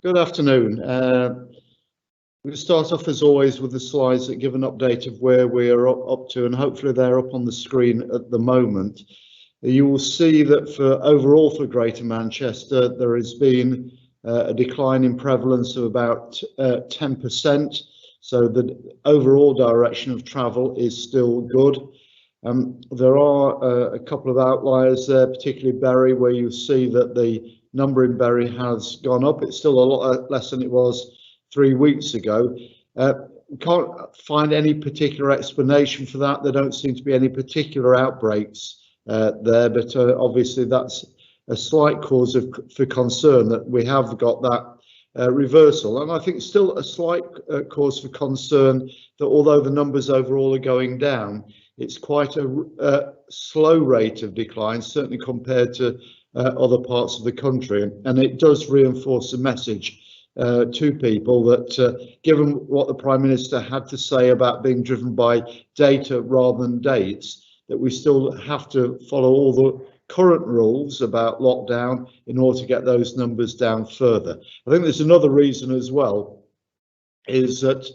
Good afternoon. We'll start off as always with the slides that give an update of where we are up to, and hopefully they're up on the screen at the moment. You will see that overall for Greater Manchester, there has been a decline in prevalence of about 10%. So the overall direction of travel is still good. There are a couple of outliers there, particularly Bury, where you see that the number in Bury has gone up. It's still a lot less than it was 3 weeks ago. We can't find any particular explanation for that. There don't seem to be any particular outbreaks there, but obviously that's a slight cause for concern that we have got that reversal. And I think still a slight cause for concern that although the numbers overall are going down, it's quite a slow rate of decline, certainly compared to other parts of the country, and it does reinforce the message to people that given what the Prime Minister had to say about being driven by data rather than dates, that we still have to follow all the current rules about lockdown in order to get those numbers down further. I think there's another reason as well, is that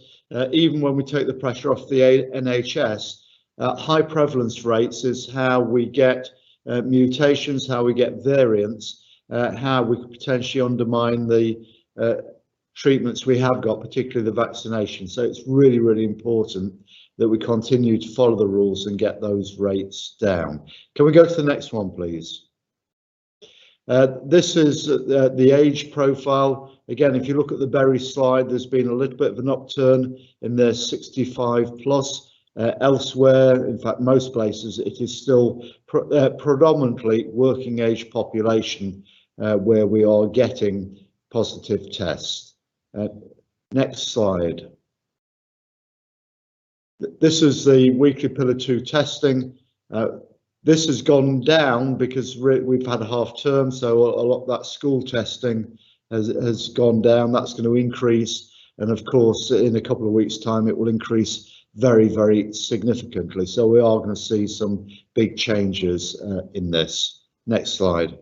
even when we take the pressure off the NHS, high prevalence rates is how we get mutations, how we get variants, how we could potentially undermine the treatments we have got, particularly the vaccination. So it's really, really important that we continue to follow the rules and get those rates down. Can we go to the next one, please? This is the age profile. Again, if you look at the Bury slide, there's been a little bit of an upturn in the 65 plus. Elsewhere, in fact, most places, it is still predominantly working age population where we are getting positive tests. Next slide. This is the weekly pillar 2 testing. This has gone down because we've had a half term, so a lot of that school testing has gone down. That's going to increase, and of course in a couple of weeks' time it will increase very, very significantly. So we are going to see some big changes in this. Next slide.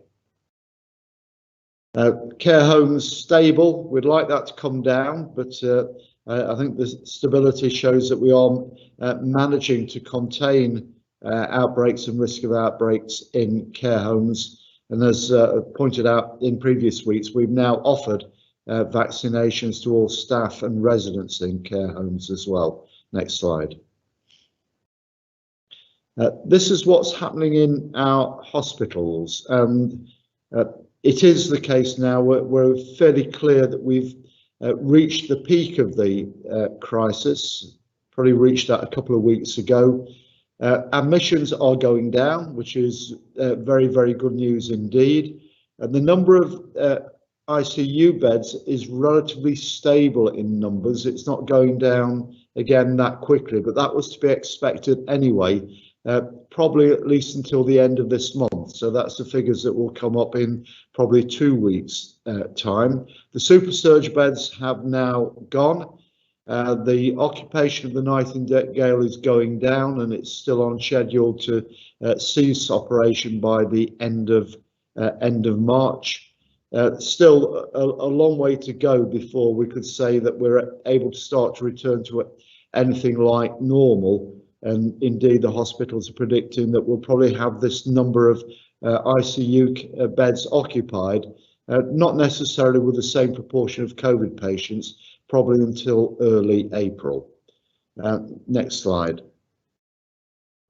Care homes stable. We'd like that to come down, but I think the stability shows that we are managing to contain outbreaks and risk of outbreaks in care homes. And as pointed out in previous weeks, we've now offered vaccinations to all staff and residents in care homes as well. Next slide. This is what's happening in our hospitals, and it is the case now. We're fairly clear that we've reached the peak of the crisis, probably reached that a couple of weeks ago. Admissions are going down, which is very, very good news indeed. And the number of ICU beds is relatively stable in numbers. It's not going down again that quickly, but that was to be expected anyway, probably at least until the end of this month. So that's the figures that will come up in probably 2 weeks time. The super surge beds have now gone. The occupation of the Nightingale is going down, and it's still on schedule to cease operation by the end of March. Still a long way to go before we could say that we're able to start to return to anything like normal. And indeed, the hospitals are predicting that we'll probably have this number of ICU beds occupied, not necessarily with the same proportion of COVID patients, probably until early April. Next slide.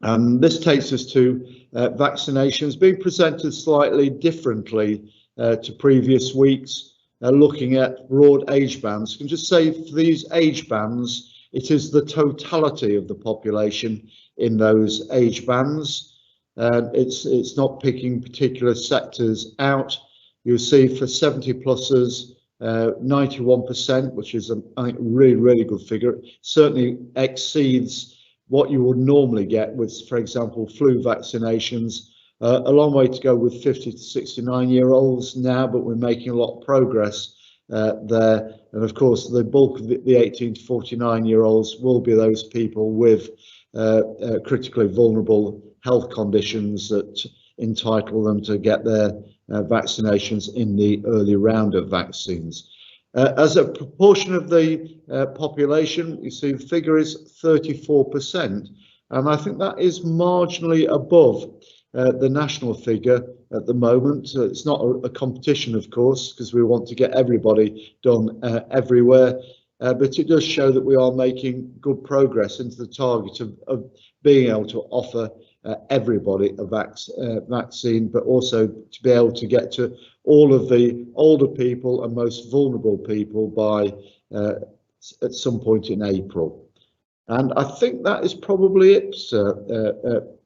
This takes us to vaccinations being presented slightly differently to previous weeks, looking at broad age bands. I can just say for these age bands, it is the totality of the population in those age bands. It's not picking particular sectors out. You'll see for 70 pluses, 91%, which is I think really, really good figure. Certainly exceeds what you would normally get with, for example, flu vaccinations. A long way to go with 50 to 69-year-olds now, but we're making a lot of progress there. And of course, the bulk of the 18 to 49-year-olds will be those people with critically vulnerable health conditions that entitle them to get their vaccinations in the early round of vaccines. As a proportion of the population, you see the figure is 34%, and I think that is marginally above the national figure at the moment. It's not a competition, of course, because we want to get everybody done everywhere, but it does show that we are making good progress into the target of being able to offer everybody a vaccine, but also to be able to get to all of the older people and most vulnerable people by at some point in April. And I think that is probably it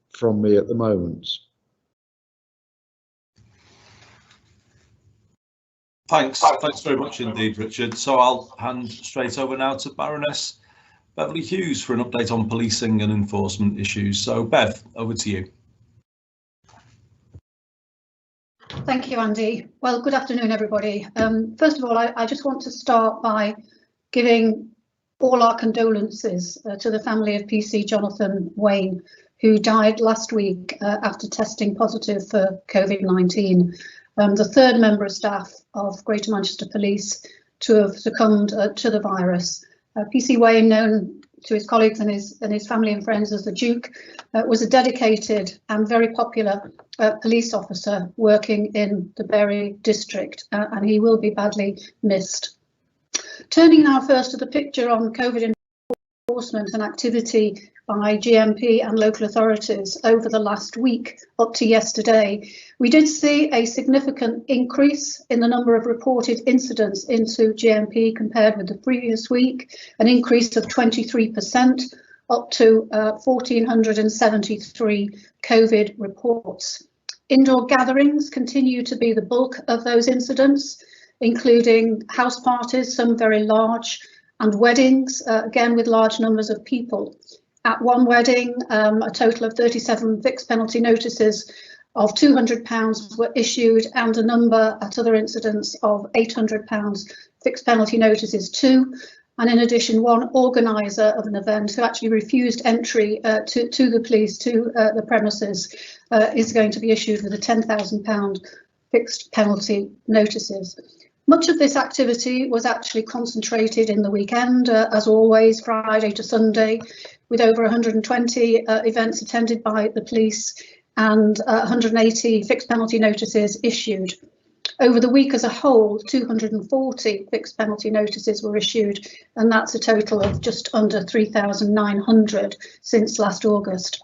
from me at the moment. Thanks very much indeed, Richard. So I'll hand straight over now to Baroness Bev Hughes for an update on policing and enforcement issues. So Bev, over to you. Thank you, Andy. Well, good afternoon, everybody. First of all, I just want to start by giving all our condolences to the family of PC Jonathan Wayne, who died last week after testing positive for COVID-19. The third member of staff of Greater Manchester Police to have succumbed to the virus. PC Wayne, known to his colleagues and his family and friends as the Duke, was a dedicated and very popular police officer working in the Bury district, and he will be badly missed. Turning now first to the picture on COVID enforcement and activity by GMP and local authorities over the last week up to yesterday, we did see a significant increase in the number of reported incidents into GMP compared with the previous week, an increase of 23%, up to 1,473 COVID reports. Indoor gatherings continue to be the bulk of those incidents, including house parties, some very large, and weddings, again with large numbers of people. At one wedding, a total of 37 fixed penalty notices of £200 were issued, and a number at other incidents of £800 fixed penalty notices too. And in addition, one organiser of an event who actually refused entry to the police to the premises is going to be issued with a £10,000 fixed penalty notices. Much of this activity was actually concentrated in the weekend, as always, Friday to Sunday, with over 120 events attended by the police and 180 fixed penalty notices issued. Over the week as a whole, 240 fixed penalty notices were issued, and that's a total of just under 3,900 since last August.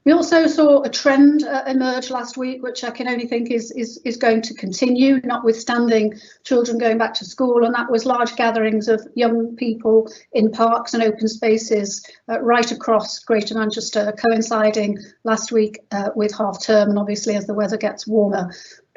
We also saw a trend emerge last week, which I can only think is going to continue, notwithstanding children going back to school, and that was large gatherings of young people in parks and open spaces right across Greater Manchester, coinciding last week with half term, and obviously as the weather gets warmer,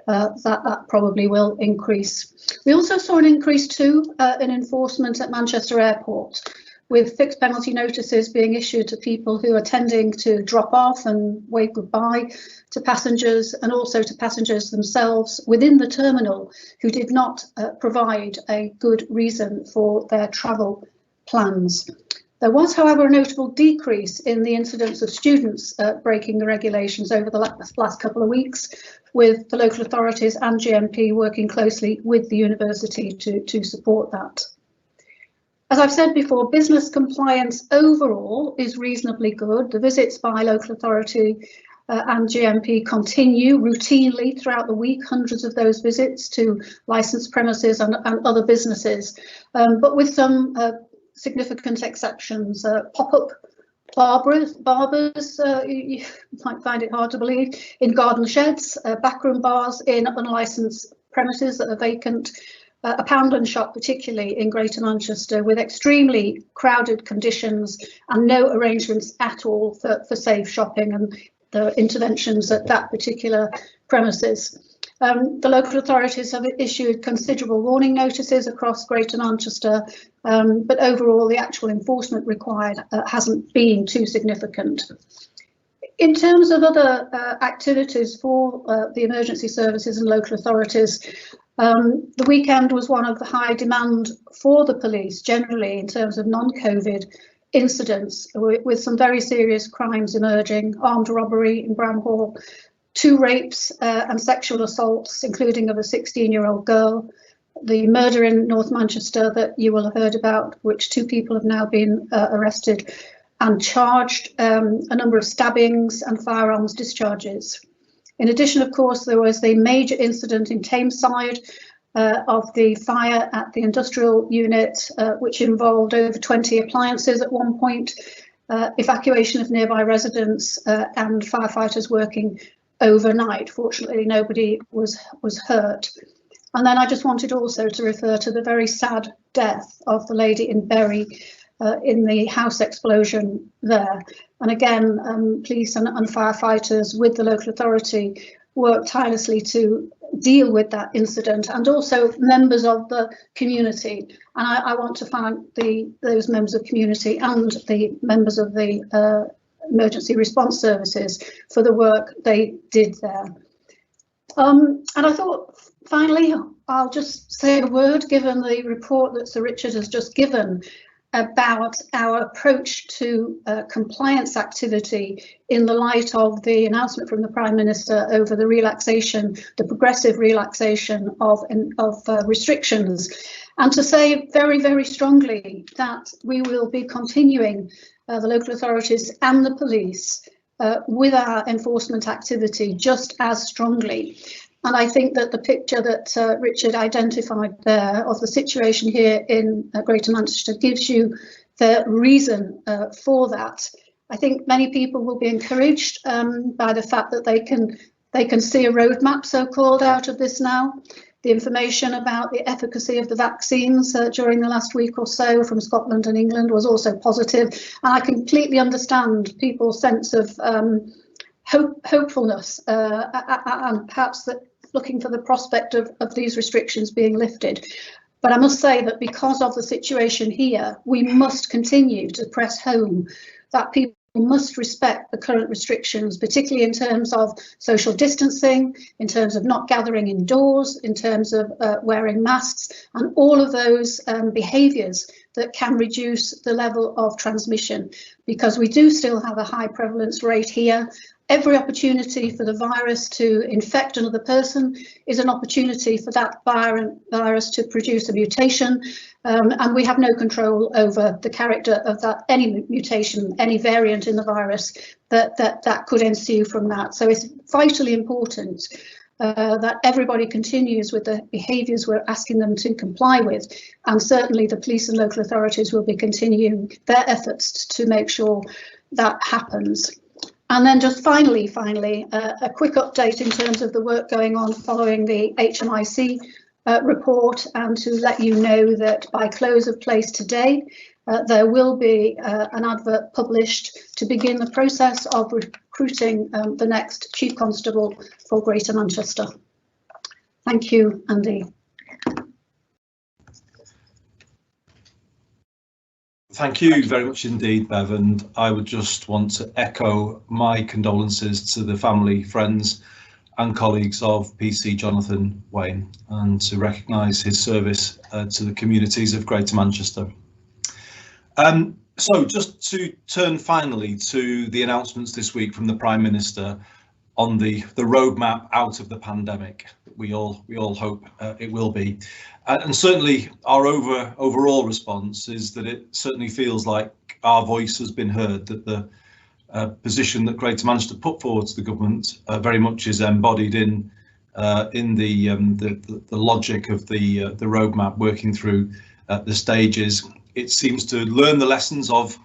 that probably will increase. We also saw an increase too in enforcement at Manchester Airport, with fixed penalty notices being issued to people who are tending to drop off and wave goodbye to passengers, and also to passengers themselves within the terminal who did not provide a good reason for their travel plans. There was, however, a notable decrease in the incidence of students breaking the regulations over the last couple of weeks, with the local authorities and GMP working closely with the university to support that. As I've said before, business compliance overall is reasonably good. The visits by local authority and GMP continue routinely throughout the week, hundreds of those visits to licensed premises and other businesses, but with some significant exceptions. Pop-up barbers, you might find it hard to believe, in garden sheds, backroom bars in unlicensed premises that are vacant, a Poundland shop, particularly in Greater Manchester, with extremely crowded conditions and no arrangements at all for safe shopping and the interventions at that particular premises. The local authorities have issued considerable warning notices across Greater Manchester, but overall the actual enforcement required hasn't been too significant. In terms of other activities for the emergency services and local authorities, the weekend was one of the high demand for the police generally in terms of non-COVID incidents, with some very serious crimes emerging: armed robbery in Bramhall, 2 rapes and sexual assaults, including of a 16-year-old girl, the murder in North Manchester that you will have heard about, which 2 people have now been arrested and charged, a number of stabbings and firearms discharges. In addition, of course, there was the major incident in Tameside of the fire at the industrial unit, which involved over 20 appliances at one point, evacuation of nearby residents and firefighters working overnight. Fortunately, nobody was hurt. And then I just wanted also to refer to the very sad death of the lady in Bury in the house explosion there. And again, police and firefighters with the local authority worked tirelessly to deal with that incident, and also members of the community. And I want to thank those members of community and the members of the emergency response services for the work they did there. And I thought, finally, I'll just say a word, given the report that Sir Richard has just given, about our approach to compliance activity in the light of the announcement from the Prime Minister over the relaxation, the progressive relaxation of restrictions, and to say very, very strongly that we will be continuing, the local authorities and the police, with our enforcement activity just as strongly. And I think that the picture that Richard identified there of the situation here in Greater Manchester gives you the reason for that. I think many people will be encouraged by the fact that they can see a roadmap, so-called, out of this now. The information about the efficacy of the vaccines during the last week or so from Scotland and England was also positive. And I completely understand people's sense of hopefulness and perhaps that looking for the prospect of these restrictions being lifted. But I must say that because of the situation here, we must continue to press home that people must respect the current restrictions, particularly in terms of social distancing, in terms of not gathering indoors, in terms of wearing masks, and all of those behaviours that can reduce the level of transmission, because we do still have a high prevalence rate here. Every opportunity for the virus to infect another person is an opportunity for that virus to produce a mutation, and we have no control over the character of that, any mutation, any variant in the virus that could ensue from that. So it's vitally important that everybody continues with the behaviours we're asking them to comply with, and certainly the police and local authorities will be continuing their efforts to make sure that happens. And then just finally, a quick update in terms of the work going on following the HMIC report, and to let you know that by close of place today, there will be an advert published to begin the process of recruiting the next Chief Constable for Greater Manchester. Thank you, Andy. Thank you very much indeed, Bev, and I would just want to echo my condolences to the family, friends and colleagues of PC Jonathan Wayne, and to recognise his service to the communities of Greater Manchester. So just to turn finally to the announcements this week from the Prime Minister on the roadmap out of the pandemic. We all hope it will be. And certainly our overall response is that it certainly feels like our voice has been heard, that the position that Greater Manchester put forward to the government very much is embodied in the logic of the roadmap, working through the stages. It seems to learn the lessons of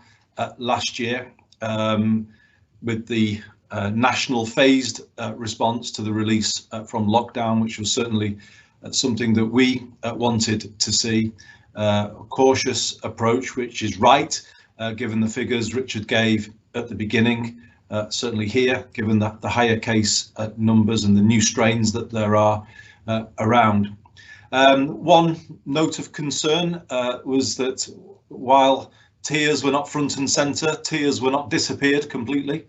last year with the national phased response to the release from lockdown, which was certainly something that we wanted to see. A cautious approach, which is right, given the figures Richard gave at the beginning, certainly here, given the higher case numbers and the new strains that there are around. One note of concern was that while tiers were not front and centre, tiers were not disappeared completely.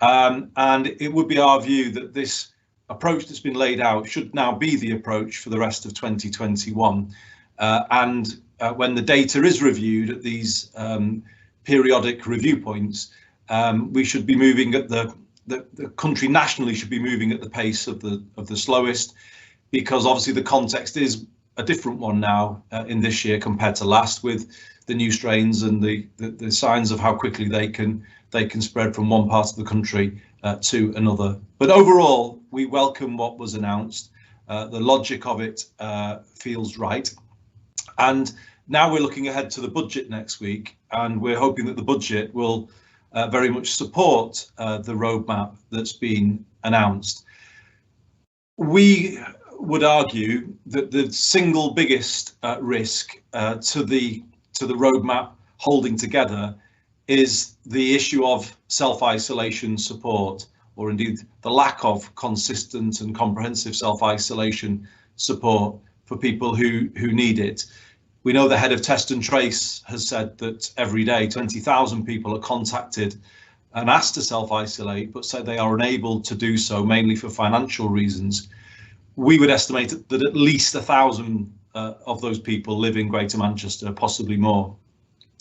And it would be our view that this approach that's been laid out should now be the approach for the rest of 2021. And when the data is reviewed at these periodic review points, we should be moving at the country nationally should be moving at the pace of the slowest, because obviously the context is a different one now in this year compared to last, with the new strains and the signs of how quickly they can spread from one part of the country to another. But overall, we welcome what was announced. The logic of it feels right. And now we're looking ahead to the budget next week, and we're hoping that the budget will very much support the roadmap that's been announced. We would argue that the single biggest risk to the roadmap holding together is the issue of self-isolation support, or indeed the lack of consistent and comprehensive self-isolation support for people who need it. We know the head of Test and Trace has said that every day 20,000 people are contacted and asked to self-isolate, but say they are unable to do so, mainly for financial reasons. We would estimate that at least 1,000 of those people live in Greater Manchester, possibly more.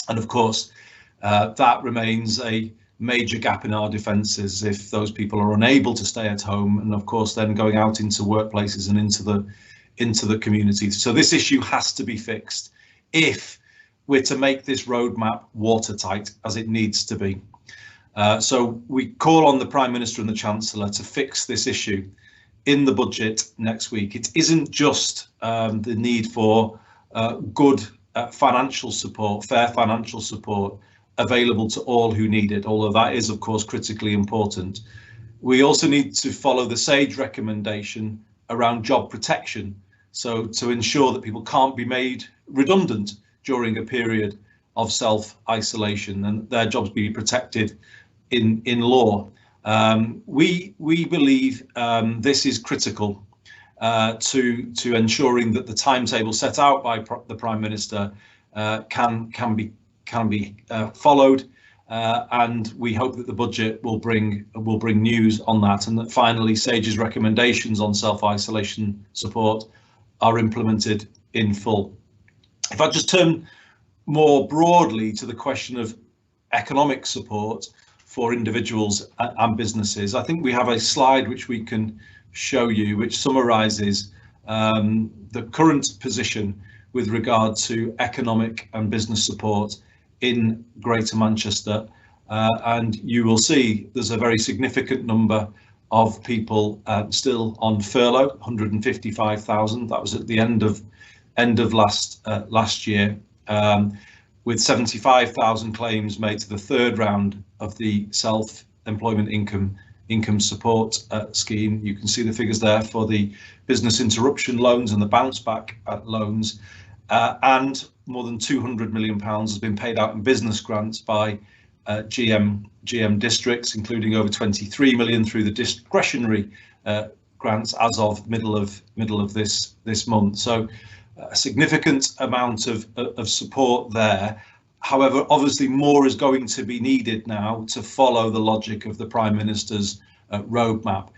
And of course, that remains a major gap in our defences if those people are unable to stay at home, and of course then going out into workplaces and into the community. So this issue has to be fixed if we're to make this roadmap watertight, as it needs to be. So we call on the Prime Minister and the Chancellor to fix this issue in the budget next week. It isn't just the need for good financial support, fair financial support available to all who need it, although that is of course critically important. We also need to follow the SAGE recommendation around job protection, so to ensure that people can't be made redundant during a period of self-isolation and their jobs be protected in law. We believe this is critical to ensuring that the timetable set out by the Prime Minister can be followed, and we hope that the budget will bring news on that, and that finally SAGE's recommendations on self-isolation support are implemented in full. If I just turn more broadly to the question of economic support for individuals and businesses, I think we have a slide which we can show you, which summarises the current position with regard to economic and business support in Greater Manchester, and you will see there's a very significant number of people still on furlough, 155,000. That was at the end of last year, with 75,000 claims made to the third round of the self-employment income support scheme. You can see the figures there for the business interruption loans and the bounce back loans, and more than £200 million has been paid out in business grants by GM districts, including over 23 million through the discretionary grants as of middle of this month. So a significant amount of support there. However, obviously more is going to be needed now to follow the logic of the Prime Minister's roadmap.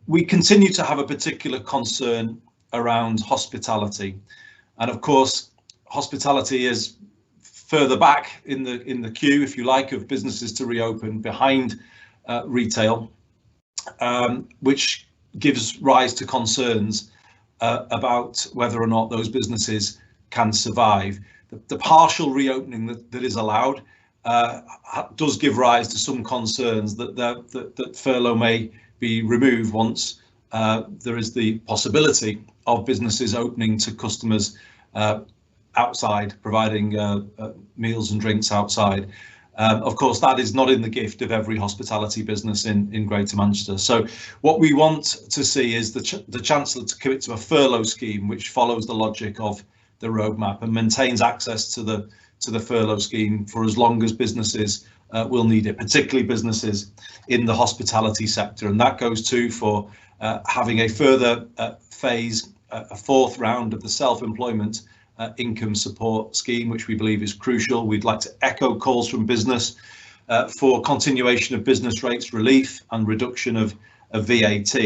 We continue to have a particular concern around hospitality, and of course hospitality is further back in the queue, if you like, of businesses to reopen, behind retail, which gives rise to concerns about whether or not those businesses can survive. The partial reopening that is allowed does give rise to some concerns that furlough may be removed once there is the possibility of businesses opening to customers outside, providing meals and drinks outside. Of course, that is not in the gift of every hospitality business in Greater Manchester. So what we want to see is the Chancellor to commit to a furlough scheme which follows the logic of the roadmap and maintains access to the furlough scheme for as long as businesses will need it, particularly businesses in the hospitality sector. And that goes too for having a further phase, a fourth round of the self-employment income support scheme, which we believe is crucial. We'd like to echo calls from business for continuation of business rates relief and reduction of VAT.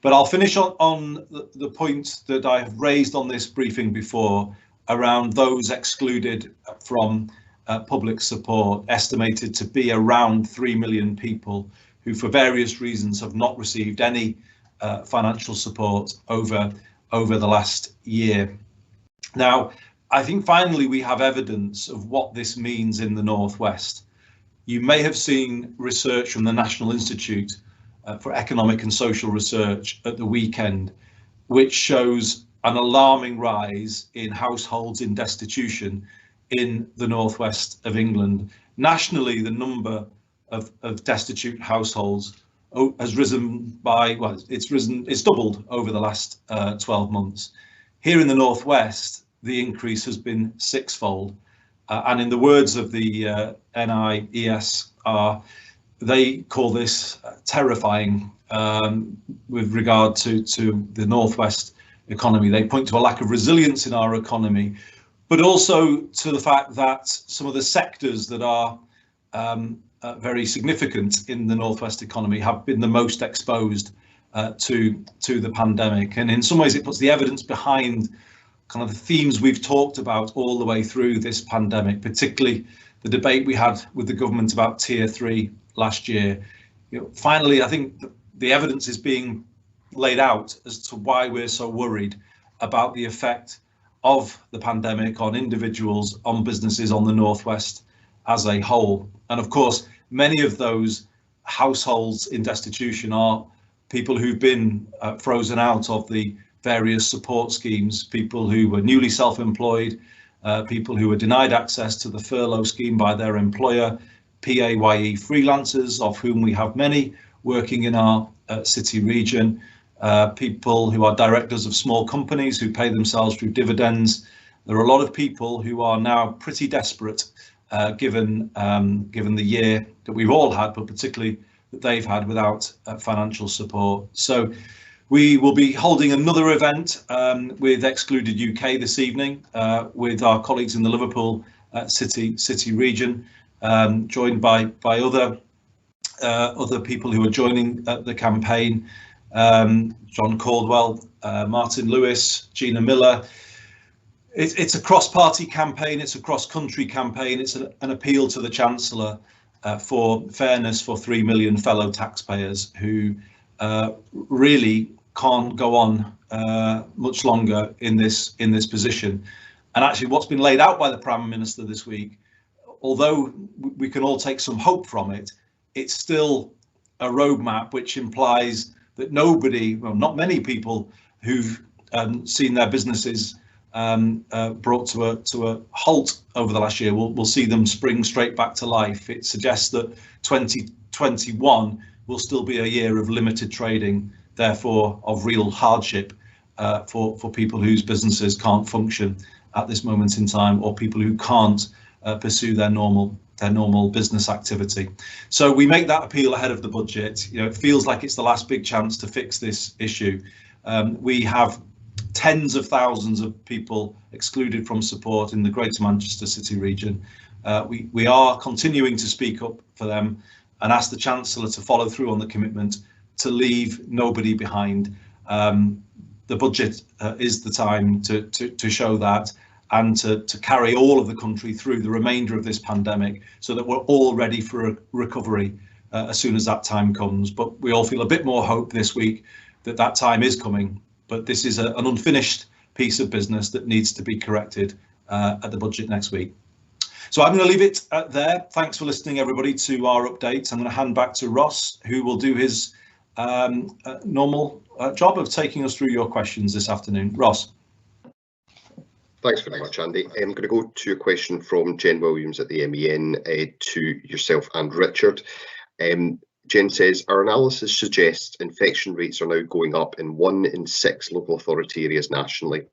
But I'll finish on the point that I have raised on this briefing before around those excluded from public support, estimated to be around 3 million people who for various reasons have not received any financial support over the last year. Now, I think finally we have evidence of what this means in the Northwest. You may have seen research from the National Institute for Economic and Social Research at the weekend, which shows an alarming rise in households in destitution in the Northwest of England. Nationally, the number of destitute households has risen by, well, it's doubled over the last 12 months. Here in the Northwest, the increase has been sixfold. And in the words of the NIESR, they call this terrifying with regard to the Northwest economy. They point to a lack of resilience in our economy, but also to the fact that some of the sectors that are very significant in the Northwest economy have been the most exposed to the pandemic. And in some ways, it puts the evidence behind kind of the themes we've talked about all the way through this pandemic, particularly the debate we had with the government about Tier 3 last year. Finally, I think the evidence is being laid out as to why we're so worried about the effect of the pandemic on individuals, on businesses, on the Northwest as a whole. And of course, many of those households in destitution are people who've been frozen out of the various support schemes, people who were newly self-employed, people who were denied access to the furlough scheme by their employer, PAYE freelancers, of whom we have many working in our city region, people who are directors of small companies who pay themselves through dividends. There are a lot of people who are now pretty desperate, given the year that we've all had, but particularly that they've had without financial support. So we will be holding another event with Excluded UK this evening with our colleagues in the Liverpool city region, joined by other people who are joining the campaign. John Caldwell, Martin Lewis, Gina Miller. It's a cross-party campaign, it's a cross-country campaign, it's an appeal to the Chancellor for fairness for 3 million fellow taxpayers who really can't go on much longer in this position. And actually what's been laid out by the Prime Minister this week, although we can all take some hope from it, it's still a roadmap which implies that nobody, well, not many people who've seen their businesses brought to a halt over the last year will see them spring straight back to life. It suggests that 2021 will still be a year of limited trading, therefore of real hardship for people whose businesses can't function at this moment in time, or people who can't pursue their normal business activity. So we make that appeal ahead of the budget. It feels like it's the last big chance to fix this issue. We have tens of thousands of people excluded from support in the Greater Manchester City region. We are continuing to speak up for them and ask the Chancellor to follow through on the commitment to leave nobody behind. The budget is the time to show that, and to carry all of the country through the remainder of this pandemic so that we're all ready for a recovery as soon as that time comes. But we all feel a bit more hope this week that time is coming. But this is an unfinished piece of business that needs to be corrected at the budget next week. So I'm going to leave it there. Thanks for listening, everybody, to our update. I'm going to hand back to Ross, who will do his normal job of taking us through your questions this afternoon. Ross. Thanks very much, Andy. I'm going to go to a question from Jen Williams at the MEN to yourself and Richard. Jen says, our analysis suggests infection rates are now going up in 1 in 6 local authority areas nationally.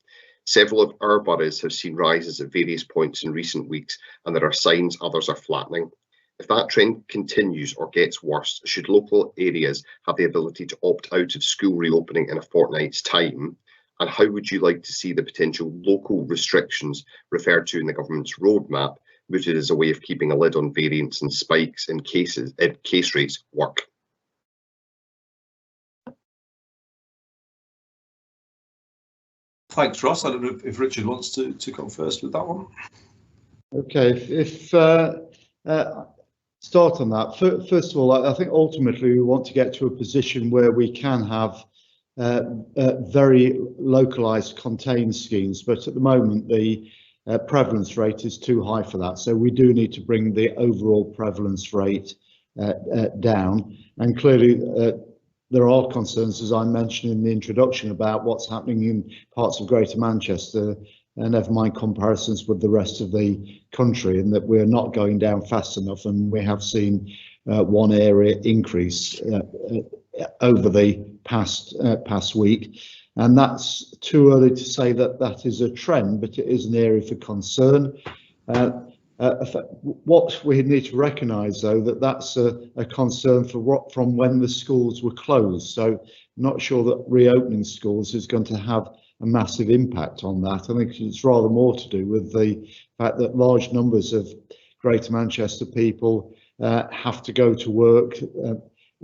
Several of our boroughs have seen rises at various points in recent weeks, and there are signs others are flattening. If that trend continues or gets worse, should local areas have the ability to opt out of school reopening in a fortnight's time? And how would you like to see the potential local restrictions referred to in the government's roadmap mooted as a way of keeping a lid on variants and spikes in case rates work? Thanks, Ross. I don't know if Richard wants to go first with that one. Okay, if start on that. First of all, I think ultimately we want to get to a position where we can have very localized contained schemes, but at the moment the prevalence rate is too high for that. So we do need to bring the overall prevalence rate down. And clearly there are concerns, as I mentioned in the introduction, about what's happening in parts of Greater Manchester, and never mind comparisons with the rest of the country, and that we're not going down fast enough. And we have seen one area increase over the past week, and that's too early to say that that is a trend, but it is an area for concern. What we need to recognise, though, that that's a concern from when the schools were closed. So I'm not sure that reopening schools is going to have a massive impact on that. I think it's rather more to do with the fact that large numbers of Greater Manchester people have to go to work,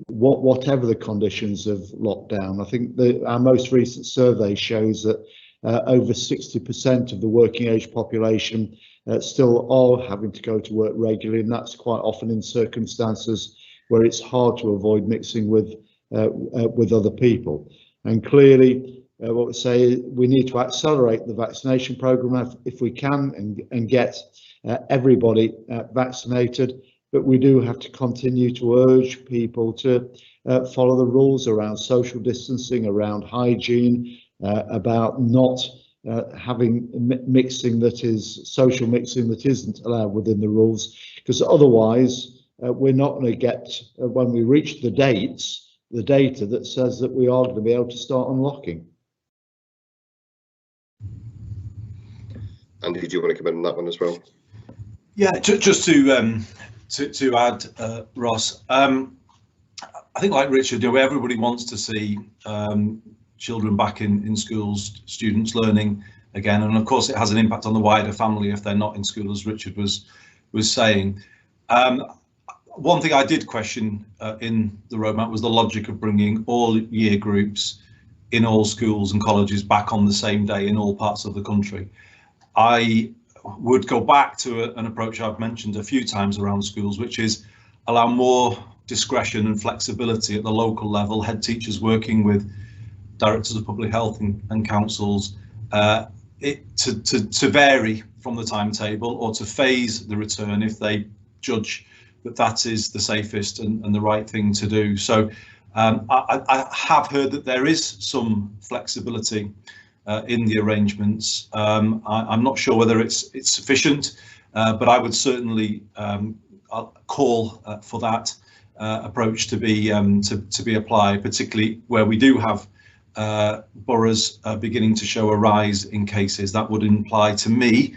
whatever the conditions of lockdown. I think our most recent survey shows that over 60% of the working age population still are having to go to work regularly, and that's quite often in circumstances where it's hard to avoid mixing with other people. And clearly, what we say, we need to accelerate the vaccination programme if we can, and get everybody vaccinated. But we do have to continue to urge people to follow the rules around social distancing, around hygiene, about not having mixing that is social mixing that isn't allowed within the rules, because otherwise we're not going to get, when we reach the dates, the data that says that we are going to be able to start unlocking. Andy, do you want to come in on that one as well? Yeah, just to add, Ross, I think like Richard, everybody wants to see children back in schools, students learning again, and of course it has an impact on the wider family if they're not in school, as Richard was saying. One thing I did question in the roadmap was the logic of bringing all year groups in all schools and colleges back on the same day in all parts of the country. I would go back to an approach I've mentioned a few times around schools, which is allow more discretion and flexibility at the local level, head teachers working with directors of public health and councils to vary from the timetable, or to phase the return if they judge that that is the safest and the right thing to do. So I have heard that there is some flexibility in the arrangements. I'm not sure whether it's sufficient, but I would certainly call for that approach to be applied, particularly where we do have boroughs beginning to show a rise in cases. That would imply to me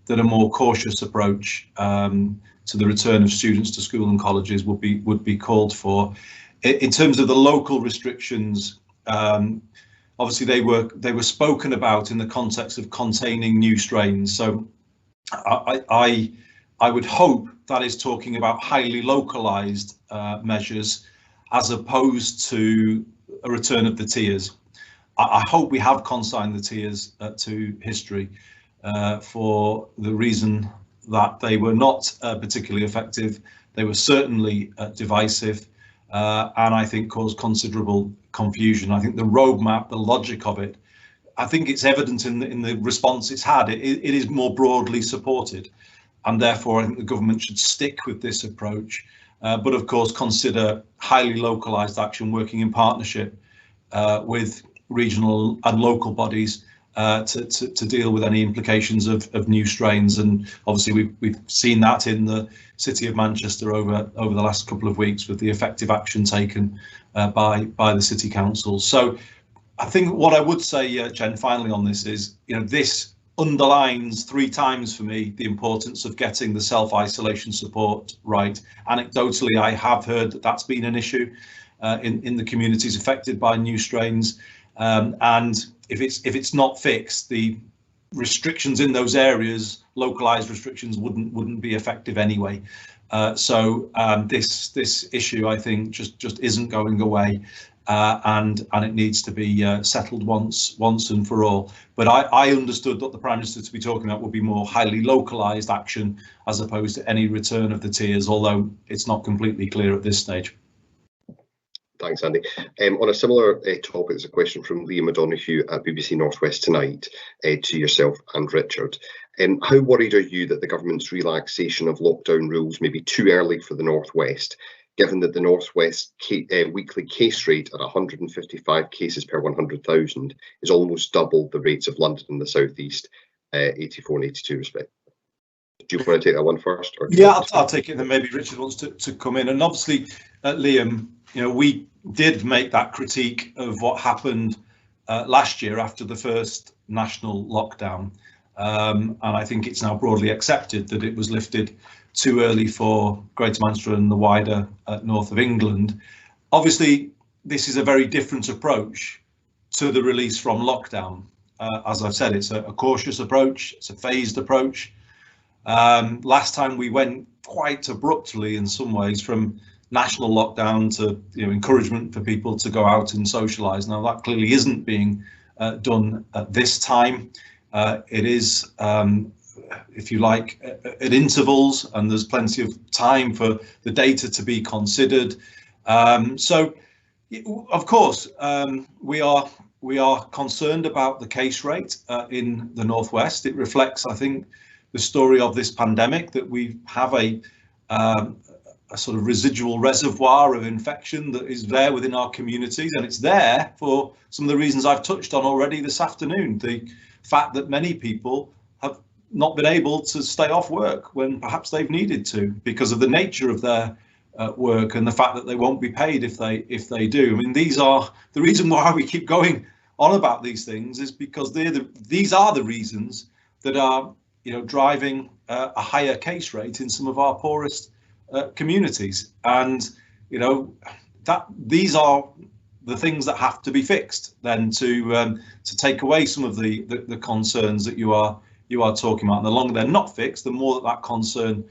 that a more cautious approach to the return of students to school and colleges would be called for. In terms of the local restrictions, obviously they were spoken about in the context of containing new strains. So I would hope that is talking about highly localized measures as opposed to a return of the tiers. I hope we have consigned the tiers to history for the reason that they were not particularly effective. They were certainly divisive, and I think caused considerable confusion. I think the roadmap, the logic of it, I think it's evident in the response it's had. It is more broadly supported, and therefore I think the government should stick with this approach, but of course consider highly localized action, working in partnership with regional and local bodies to deal with any implications of new strains. And obviously we've seen that in the City of Manchester over the last couple of weeks with the effective action taken by the City Council. So I think what I would say, Jen, finally on this is, this underlines 3 times for me the importance of getting the self-isolation support right. Anecdotally, I have heard that that's been an issue in the communities affected by new strains, and if it's not fixed, the restrictions in those areas, localized restrictions, wouldn't be effective anyway. So this issue, I think, just isn't going away, and it needs to be settled once and for all. But I understood that the Prime Minister to be talking about would be more highly localized action as opposed to any return of the tiers, although it's not completely clear at this stage. Thanks, Andy. On a similar topic, there's a question from Liam O'Donoghue at BBC Northwest Tonight to yourself and Richard. How worried are you that the government's relaxation of lockdown rules may be too early for the Northwest, given that the Northwest weekly case rate at 155 cases per 100,000 is almost double the rates of London and the South East, 84 and 82 respectively? Do you want to take that one first? Or yeah, I'll take it, and then maybe Richard wants to come in. And obviously, Liam, you know, we did make that critique of what happened last year after the first national lockdown. And I think it's now broadly accepted that it was lifted too early for Greater Manchester and the wider north of England. Obviously, this is a very different approach to the release from lockdown. As I've said, it's a cautious approach, it's a phased approach. Last time we went quite abruptly in some ways from national lockdown to, you know, encouragement for people to go out and socialise. Now that clearly isn't being done at this time. It is, if you like, at intervals, and there's plenty of time for the data to be considered. So, of course, we are concerned about the case rate in the Northwest. It reflects, I think, the story of this pandemic, that we have a sort of residual reservoir of infection that is there within our communities, and it's there for some of the reasons I've touched on already this afternoon. The fact that many people have not been able to stay off work when perhaps they've needed to because of the nature of their work, and the fact that they won't be paid if they do. I mean, these are the reason why we keep going on about these things, is because these are the reasons that are, you know, driving a higher case rate in some of our poorest communities. And, you know, that these are the things that have to be fixed then to take away some of the concerns that you are talking about. And the longer they're not fixed, the more that concern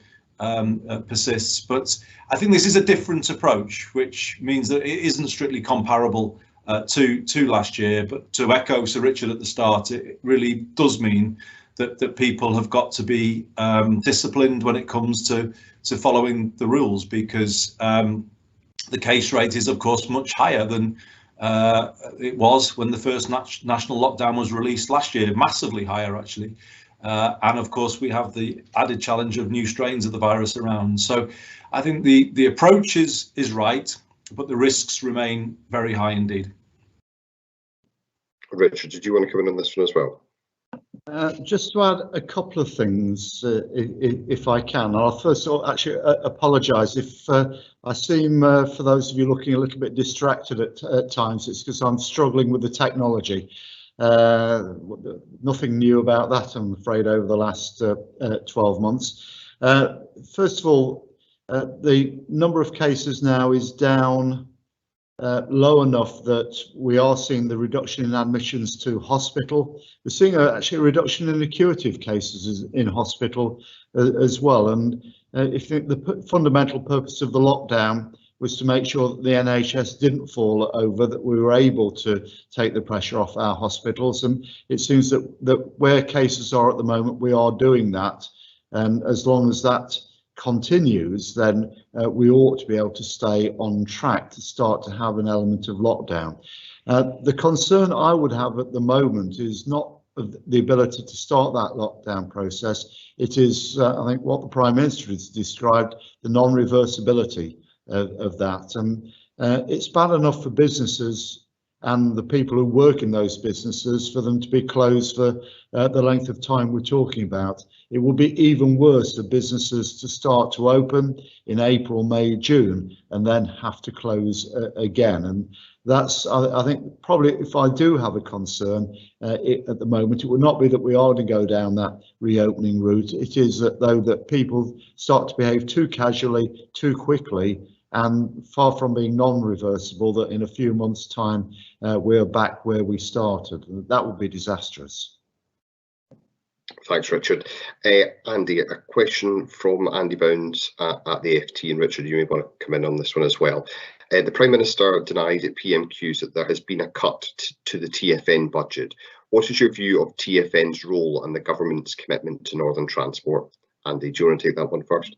persists. But I think this is a different approach, which means that it isn't strictly comparable to last year. But to echo Sir Richard at the start, it really does mean that people have got to be disciplined when it comes to following the rules, because the case rate is, of course, much higher than it was when the first national lockdown was released last year, massively higher, actually. And of course, we have the added challenge of new strains of the virus around. So I think the approach is right, but the risks remain very high indeed. Richard, did you want to come in on this one as well? Just to add a couple of things, if I can. I'll first of all actually apologise if I seem, for those of you looking a little bit distracted at times. It's because I'm struggling with the technology. Nothing new about that, I'm afraid, over the last 12 months. First of all, the number of cases now is down low enough that we are seeing the reduction in admissions to hospital. We're seeing actually a reduction in acuity of cases in hospital as well. And if the fundamental purpose of the lockdown was to make sure that the NHS didn't fall over, that we were able to take the pressure off our hospitals. And it seems that where cases are at the moment, we are doing that. And as long as that continues, then we ought to be able to stay on track to start to have an element of lockdown. The concern I would have at the moment is not the ability to start that lockdown process. It is, I think, what the Prime Minister has described, the non-reversibility of that. And it's bad enough for businesses and the people who work in those businesses for them to be closed for the length of time we're talking about. It will be even worse for businesses to start to open in April, May, June, and then have to close again. And that's, I think, probably, if I do have a concern at the moment, it would not be that we are to go down that reopening route. It is that, though, that people start to behave too casually, too quickly, and far from being non-reversible, that in a few months' time we're back where we started. That would be disastrous. Thanks, Richard. Andy, a question from Andy Bounds at the FT, and Richard, you may want to come in on this one as well. The Prime Minister denied at PMQs that there has been a cut to the TfN budget. What is your view of TfN's role and the government's commitment to Northern Transport? Andy, do you want to take that one first?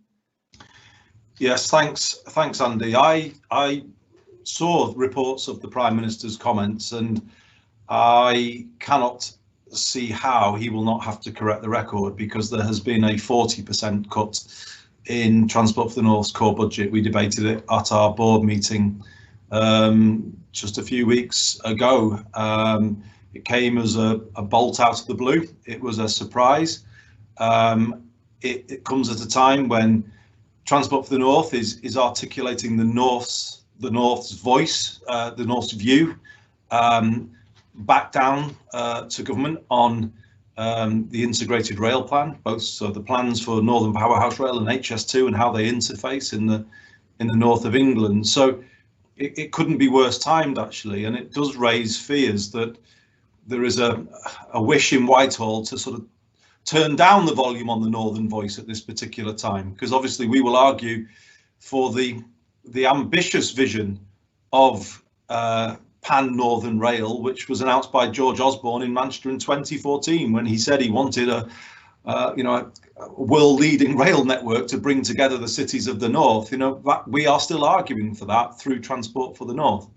Yes, thanks, Andy. I saw reports of the Prime Minister's comments, and I cannot see how he will not have to correct the record, because there has been a 40% cut in Transport for the North's core budget. We debated it at our board meeting just a few weeks ago. It came as a bolt out of the blue. It was a surprise. It comes at a time when Transport for the North is articulating the North's voice, the North's view, back down to government on the integrated rail plan, both the plans for Northern Powerhouse Rail and HS2 and how they interface in the north of England. So it couldn't be worse timed, actually, and it does raise fears that there is a wish in Whitehall to sort of turn down the volume on the Northern voice at this particular time, because obviously we will argue for the ambitious vision of pan-Northern Rail, which was announced by George Osborne in Manchester in 2014, when he said he wanted a world-leading rail network to bring together the cities of the North. We are still arguing for that through Transport for the North,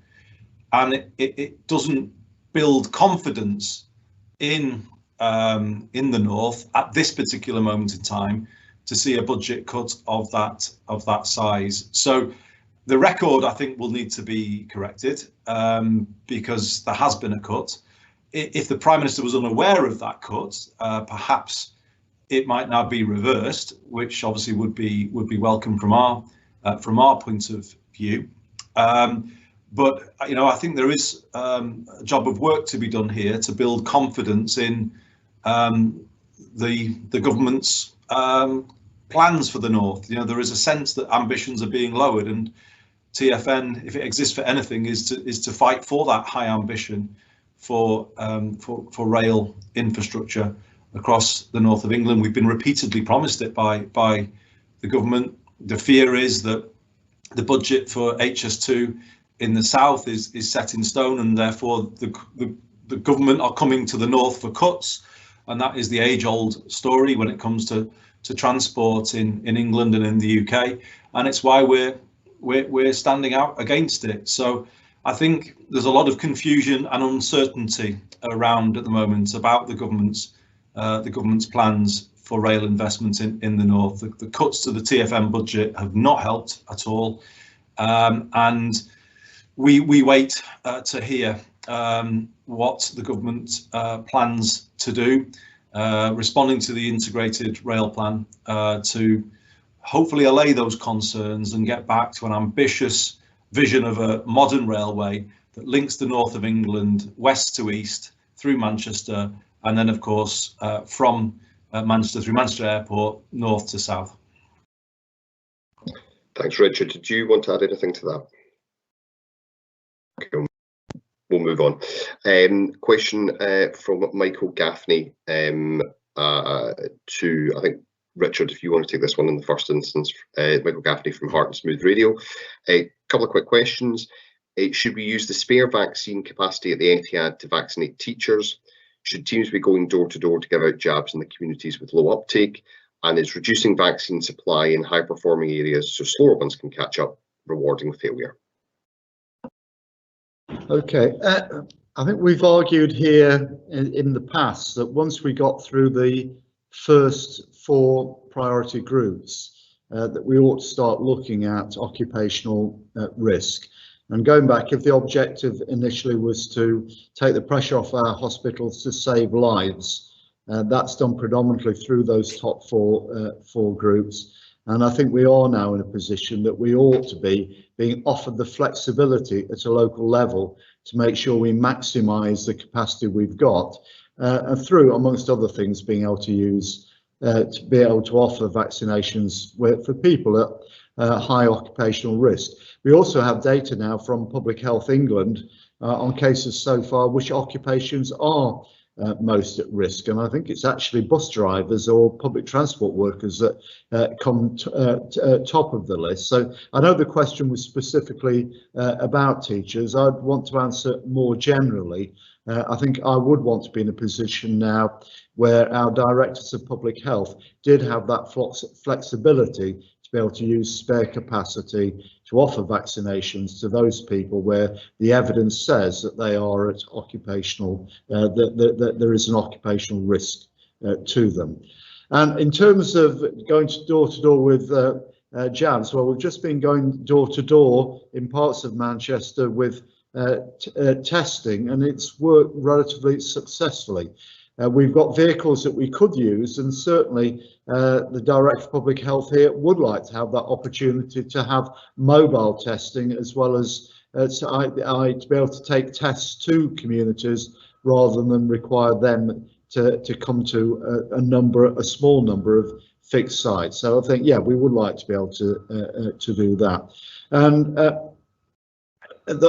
and it doesn't build confidence in the North at this particular moment in time to see a budget cut of that size. So the record, I think, will need to be corrected, because there has been a cut. If the Prime Minister was unaware of that cut, perhaps it might now be reversed, which obviously would be welcome from our point of view. But I think there is a job of work to be done here to build confidence in the government's plans for the North. There is a sense that ambitions are being lowered, and TfN, if it exists for anything, is to fight for that high ambition for rail infrastructure across the north of England. We've been repeatedly promised it by the government. The fear is that the budget for HS2 in the south is set in stone, and therefore the government are coming to the north for cuts, and that is the age-old story when it comes to transport in England and in the UK, and it's why we're standing out against it. So I think there's a lot of confusion and uncertainty around at the moment about the government's plans for rail investment in the north. The cuts to the TfN budget have not helped at all, and we wait to hear what the government plans to do, responding to the integrated rail plan, to hopefully allay those concerns and get back to an ambitious vision of a modern railway that links the north of England west to east through Manchester, and then of course from Manchester through Manchester Airport north to south. Thanks, Richard. Did you want to add anything to that? Okay, we'll move on. Question from Michael Gaffney to, I think, Richard, if you want to take this one in the first instance. Michael Gaffney from Heart and Smooth Radio. A couple of quick questions. Should we use the spare vaccine capacity at the Etihad to vaccinate teachers? Should teams be going door to door to give out jabs in the communities with low uptake? And is reducing vaccine supply in high performing areas so slower ones can catch up rewarding failure? Okay, I think we've argued here in the past that once we got through the first 4 priority groups, that we ought to start looking at occupational risk. And going back, if the objective initially was to take the pressure off our hospitals to save lives, that's done predominantly through those top 4 groups. And I think we are now in a position that we ought to be being offered the flexibility at a local level to make sure we maximise the capacity we've got, and through, amongst other things, being able to use to be able to offer vaccinations for people at high occupational risk. We also have data now from Public Health England on cases so far which occupations are most at risk, and I think it's actually bus drivers or public transport workers that come top of the list. So I know the question was specifically about teachers. I'd want to answer more generally. I think I would want to be in a position now where our directors of public health did have that flexibility to be able to use spare capacity to offer vaccinations to those people where the evidence says that they are at occupational, that there is an occupational risk to them. And in terms of going door to door with jabs, well, we've just been going door to door in parts of Manchester with testing, and it's worked relatively successfully. We've got vehicles that we could use, and certainly the Director of Public Health here would like to have that opportunity to have mobile testing, as well as to be able to take tests to communities rather than require them to come to a small number of fixed sites. So I think, yeah, we would like to be able to do that. And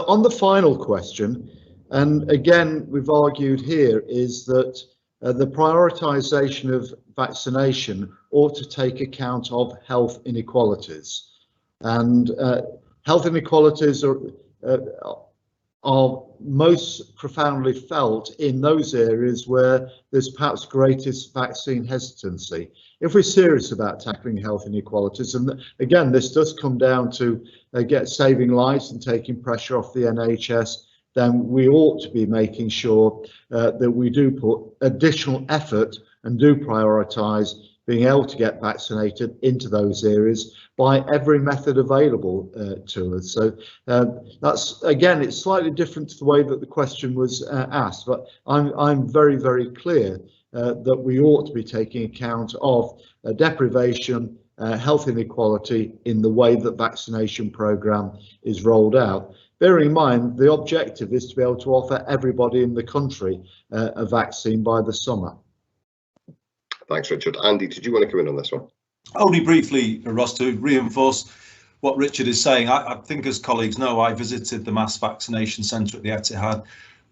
on the final question, and again, we've argued here, is that the prioritisation of vaccination ought to take account of health inequalities. And health inequalities are most profoundly felt in those areas where there's perhaps greatest vaccine hesitancy. If we're serious about tackling health inequalities, and again, this does come down to saving lives and taking pressure off the NHS, then we ought to be making sure that we do put additional effort and do prioritise being able to get vaccinated into those areas by every method available to us. So that's, again, it's slightly different to the way that the question was asked, but I'm very, very clear that we ought to be taking account of deprivation, health inequality in the way that vaccination programme is rolled out. Bearing in mind, the objective is to be able to offer everybody in the country a vaccine by the summer. Thanks, Richard. Andy, did you want to come in on this one? Only briefly, Ross, to reinforce what Richard is saying. I think, as colleagues know, I visited the mass vaccination centre at the Etihad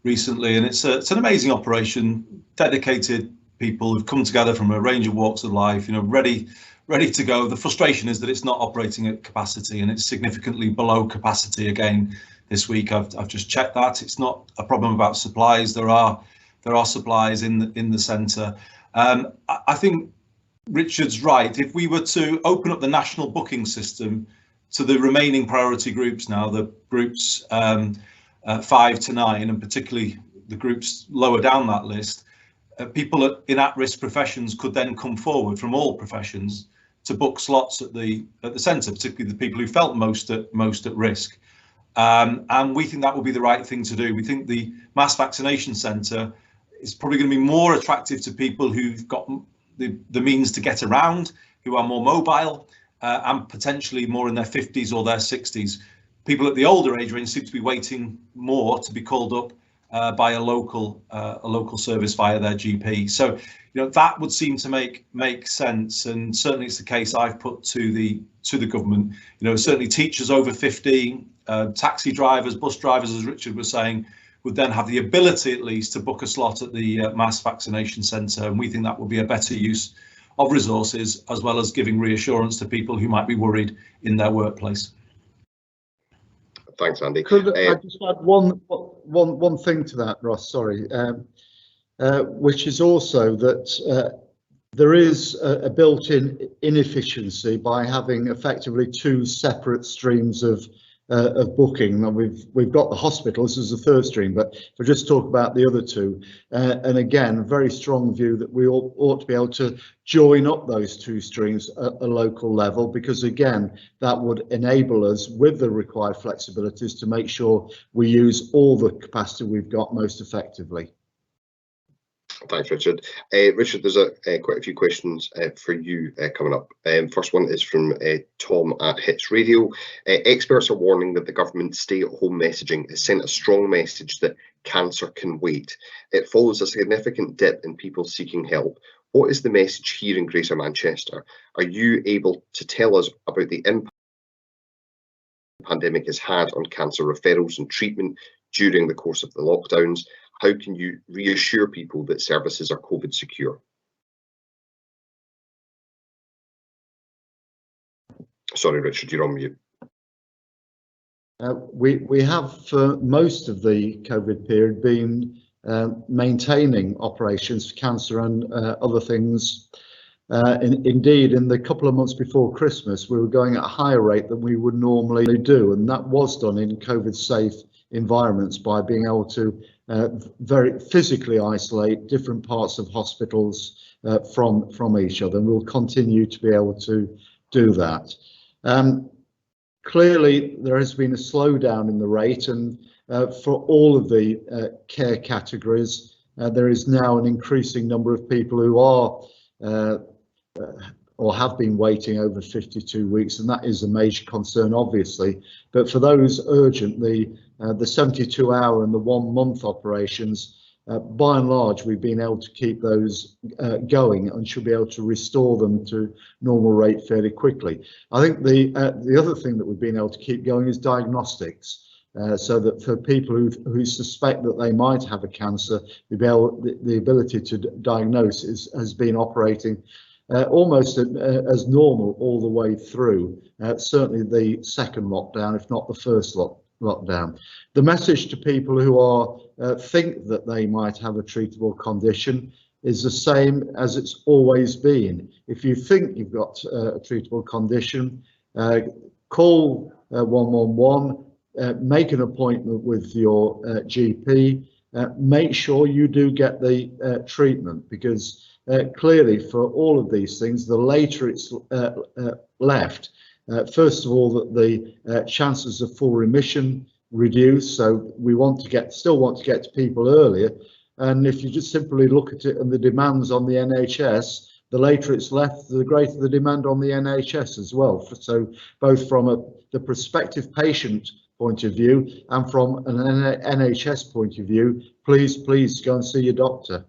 recently, and it's an amazing operation. Dedicated people who've come together from a range of walks of life, ready to go. The frustration is that it's not operating at capacity, and it's significantly below capacity again this week. I've just checked that. It's not a problem about supplies. There are supplies in the centre. I think Richard's right. If we were to open up the national booking system to the remaining priority groups now, the groups 5 to 9, and particularly the groups lower down that list, people in at-risk professions could then come forward from all professions to book slots at the centre, particularly the people who felt most at risk. And we think that would be the right thing to do. We think the mass vaccination centre is probably going to be more attractive to people who've got the means to get around, who are more mobile, and potentially more in their 50s or their 60s. People at the older age range seem to be waiting more to be called up by a local service via their GP. So, that would seem to make sense, and certainly it's the case I've put to the government. Certainly teachers over 50, taxi drivers, bus drivers, as Richard was saying, would then have the ability at least to book a slot at the mass vaccination centre, and we think that would be a better use of resources, as well as giving reassurance to people who might be worried in their workplace. Thanks, Andy. Could I just add one thing to that, Ross? Sorry, which is also that there is a built-in inefficiency by having effectively two separate streams of booking. Now we've got the hospitals as a third stream, but if we just talk about the other two, and again, a very strong view that we ought to be able to join up those two streams at a local level, because again, that would enable us, with the required flexibilities, to make sure we use all the capacity we've got most effectively. Thanks, Richard. Richard, there's quite a few questions for you coming up. First one is from Tom at Hits Radio. Experts are warning that the government's stay-at-home messaging has sent a strong message that cancer can wait. It follows a significant dip in people seeking help. What is the message here in Greater Manchester? Are you able to tell us about the impact the pandemic has had on cancer referrals and treatment during the course of the lockdowns? How can you reassure people that services are COVID secure? Sorry, Richard, you're on mute. We have, for most of the COVID period, been maintaining operations for cancer and other things Indeed, in the couple of months before Christmas, we were going at a higher rate than we would normally do, and that was done in COVID-safe environments by being able to very physically isolate different parts of hospitals from each other, and we'll continue to be able to do that. Clearly, there has been a slowdown in the rate, and for all of the care categories, there is now an increasing number of people who are or have been waiting over 52 weeks, and that is a major concern, obviously. But for those urgent, the 72-hour and the 1 month operations, by and large, we've been able to keep those going and should be able to restore them to normal rate fairly quickly. I think the other thing that we've been able to keep going is diagnostics. So that for people who suspect that they might have a cancer, the ability to diagnose has been operating almost as normal all the way through, certainly the second lockdown, if not the first lockdown. The message to people who are think that they might have a treatable condition is the same as it's always been. If you think you've got a treatable condition, call 111. Make an appointment with your GP, make sure you do get the treatment, because clearly for all of these things, the later it's left, first of all, that the chances of full remission reduce, so we still want to get to people earlier. And if you just simply look at it and the demands on the NHS, the later it's left, the greater the demand on the NHS as well. So both from the prospective patient point of view and from an NHS point of view, please go and see your doctor.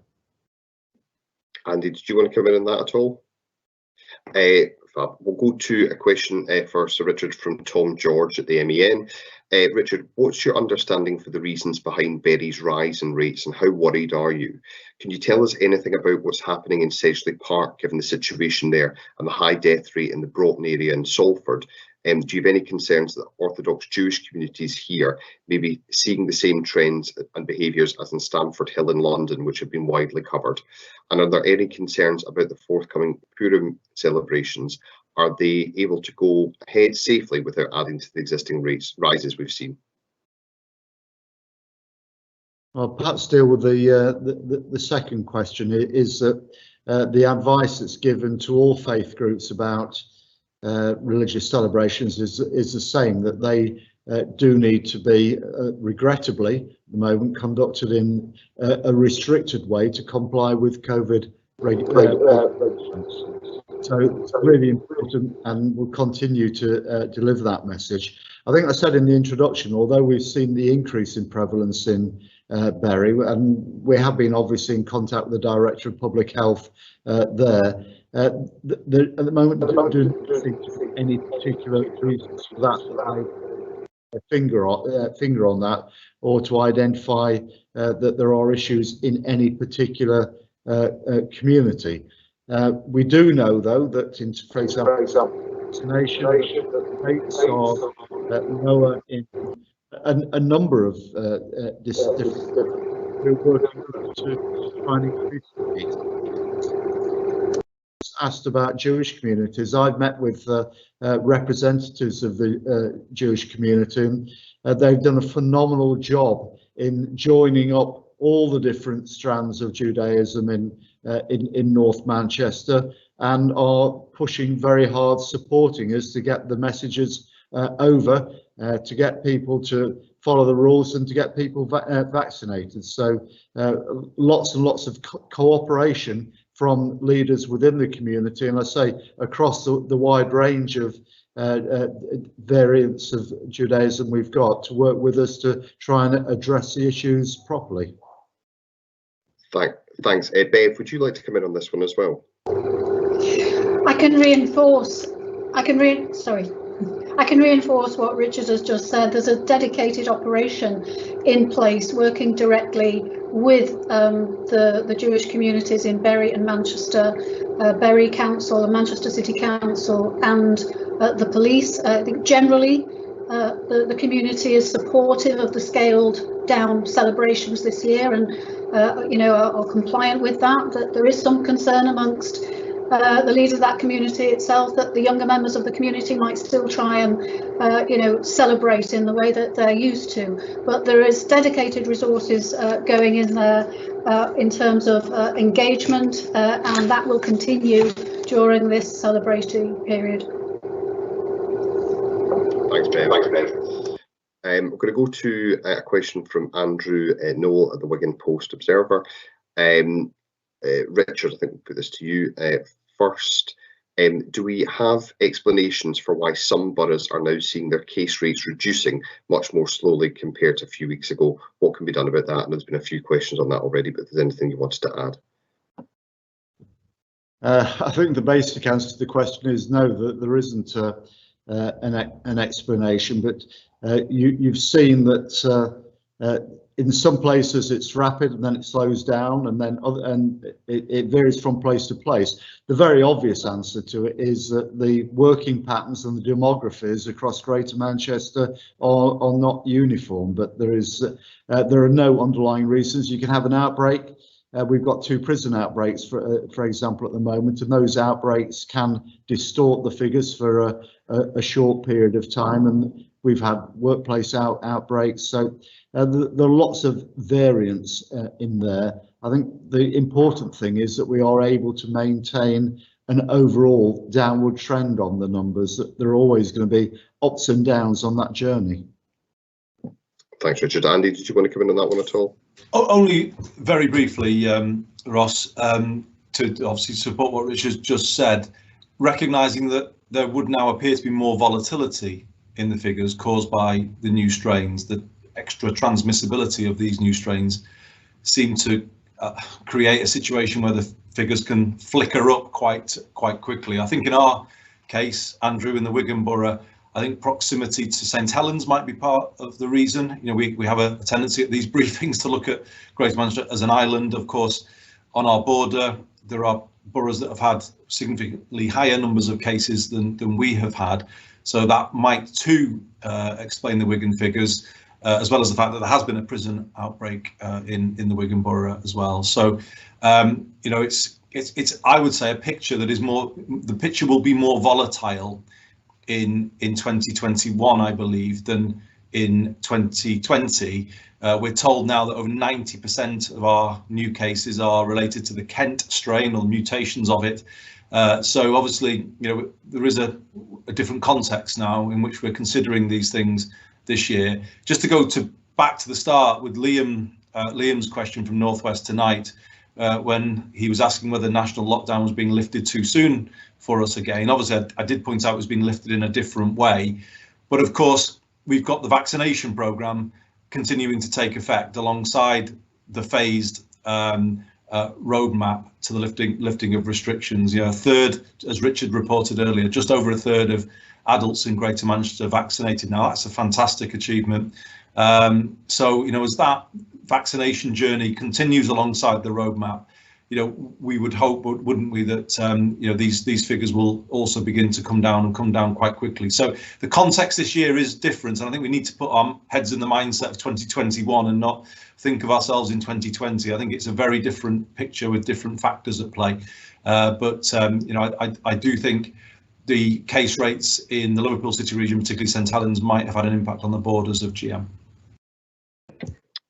Andy, did you want to come in on that at all? We'll go to a question for Sir Richard from Tom George at the MEN. Richard, what's your understanding for the reasons behind Bury's rise in rates, and how worried are you? Can you tell us anything about what's happening in Sedgley Park, given the situation there and the high death rate in the Broughton area in Salford? Do you have any concerns that Orthodox Jewish communities here may be seeing the same trends and behaviours as in Stamford Hill in London, which have been widely covered? And are there any concerns about the forthcoming Purim celebrations? Are they able to go ahead safely without adding to the existing rises we've seen? Well, perhaps deal with the second question. Is that the advice that's given to all faith groups about religious celebrations is the same, that they do need to be, regrettably, at the moment, conducted in a restricted way to comply with COVID regulations. So it's really important, and we'll continue to deliver that message. I think I said in the introduction, although we've seen the increase in prevalence in Bury, and we have been obviously in contact with the Director of Public Health there, at the moment, I don't think any particular reasons for that. A finger on that, or to identify that there are issues in any particular community. We do know, though, that for example, vaccination rates are lower in a number of different. We're working to try and increase it. Asked about Jewish communities. I've met with representatives of the Jewish community, and they've done a phenomenal job in joining up all the different strands of Judaism in North Manchester, and are pushing very hard, supporting us to get the messages over, to get people to follow the rules and to get people vaccinated. So lots and lots of cooperation from leaders within the community, and I say across the wide range of variants of Judaism we've got, to work with us to try and address the issues properly. Thanks. Bev, would you like to come in on this one as well? I can reinforce what Richard has just said. There's a dedicated operation in place working directly with the Jewish communities in Bury and Manchester, Bury Council and Manchester City Council, and the police. I think generally the community is supportive of the scaled down celebrations this year, and are compliant with that. That there is some concern amongst the leaders of that community itself, that the younger members of the community might still try and celebrate in the way that they're used to. But there is dedicated resources going in there in terms of engagement, and that will continue during this celebratory period. Thanks, Bev. I'm going to go to a question from Andrew Noel at the Wigan Post Observer. Richard, I think we'll put this to you first. Do we have explanations for why some boroughs are now seeing their case rates reducing much more slowly compared to a few weeks ago? What can be done about that? And there's been a few questions on that already, but if there's anything you wanted to add. I think the basic answer to the question is no, that there isn't an explanation, but you've seen that in some places it's rapid and then it slows down, and then it varies from place to place. The very obvious answer to it is that the working patterns and the demographies across Greater Manchester are not uniform, but there are no underlying reasons. You can have an outbreak. We've got 2 prison outbreaks, for example, at the moment, and those outbreaks can distort the figures for a short period of time, and we've had workplace outbreaks. So there are lots of variance in there. I think the important thing is that we are able to maintain an overall downward trend on the numbers, that there are always going to be ups and downs on that journey. Thanks, Richard. Andy, did you want to come in on that one at all? Only very briefly, Ross, to obviously support what Richard just said, recognising that there would now appear to be more volatility in the figures caused by the new strains. The extra transmissibility of these new strains seem to create a situation where the figures can flicker up quite quickly. I think in our case, Andrew, in the Wigan Borough, I think proximity to St Helens might be part of the reason. You know, we have a tendency at these briefings to look at Greater Manchester as an island. Of course, on our border, there are boroughs that have had significantly higher numbers of cases than we have had. So that might too explain the Wigan figures, as well as the fact that there has been a prison outbreak in the Wigan Borough as well. So, you know, it's I would say a picture that is more, the picture will be more volatile in 2021, I believe, than in 2020. We're told now that over 90% of our new cases are related to the Kent strain or mutations of it. So obviously, you know, there is a different context now in which we're considering these things this year. Just to go back to the start with Liam's question from Northwest tonight, when he was asking whether national lockdown was being lifted too soon for us again. Obviously, I did point out it was being lifted in a different way, but of course we've got the vaccination programme continuing to take effect alongside the phased roadmap to the lifting of restrictions. You know, a third, as Richard reported earlier, just over a third of adults in Greater Manchester vaccinated now. That's a fantastic achievement. So, you know, as that vaccination journey continues alongside the roadmap, you know, we would hope, wouldn't we, that you know, these figures will also begin to come down and come down quite quickly. So the context this year is different, and I think we need to put our heads in the mindset of 2021 and not think of ourselves in 2020. I think it's a very different picture with different factors at play. But you know, I do think the case rates in the Liverpool City region, particularly St Helens, might have had an impact on the borders of GM.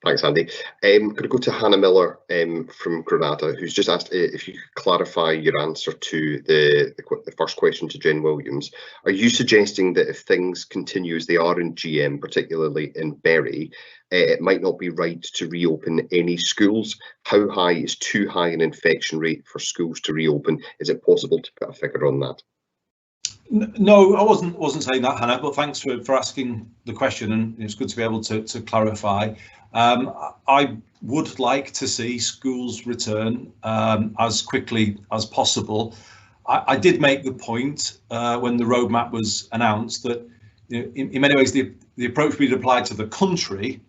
Thanks, Andy. I'm going to go to Hannah Miller from Granada, who's just asked if you could clarify your answer to the first question to Jen Williams. Are you suggesting that if things continue as they are in GM, particularly in Bury, it might not be right to reopen any schools? How high is too high an infection rate for schools to reopen? Is it possible to put a figure on that? No, I wasn't saying that, Hannah, but thanks for asking the question, and it's good to be able to clarify. I would like to see schools return as quickly as possible. I did make the point when the roadmap was announced that, you know, in many ways the approach we'd applied to the country,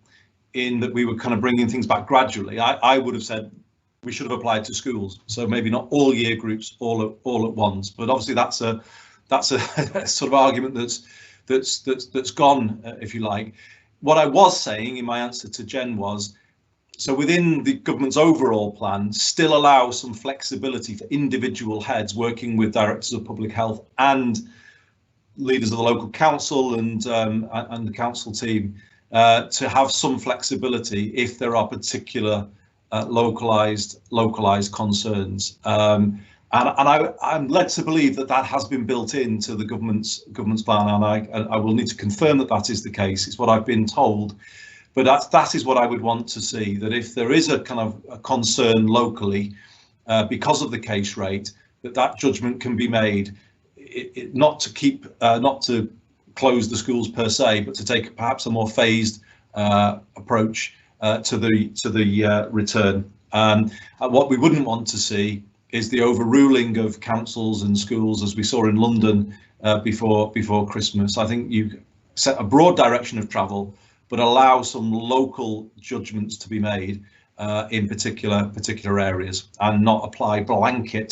in that we were kind of bringing things back gradually. I would have said we should have applied to schools, so maybe not all year groups all at once. But obviously that's a sort of argument that's gone, if you like. What I was saying in my answer to Jen was, So within the government's overall plan, still allow some flexibility for individual heads working with directors of public health and leaders of the local council and the council team to have some flexibility if there are particular localized concerns. And I'm led to believe that that has been built into the government's plan, and I will need to confirm that that is the case. It's what I've been told. But that is what I would want to see, that if there is a kind of a concern locally because of the case rate, that judgment can be made, not to close the schools per se, but to take perhaps a more phased approach to the return. What we wouldn't want to see is the overruling of councils and schools, as we saw in London before Christmas. I think you set a broad direction of travel, but allow some local judgments to be made in particular areas, and not apply blanket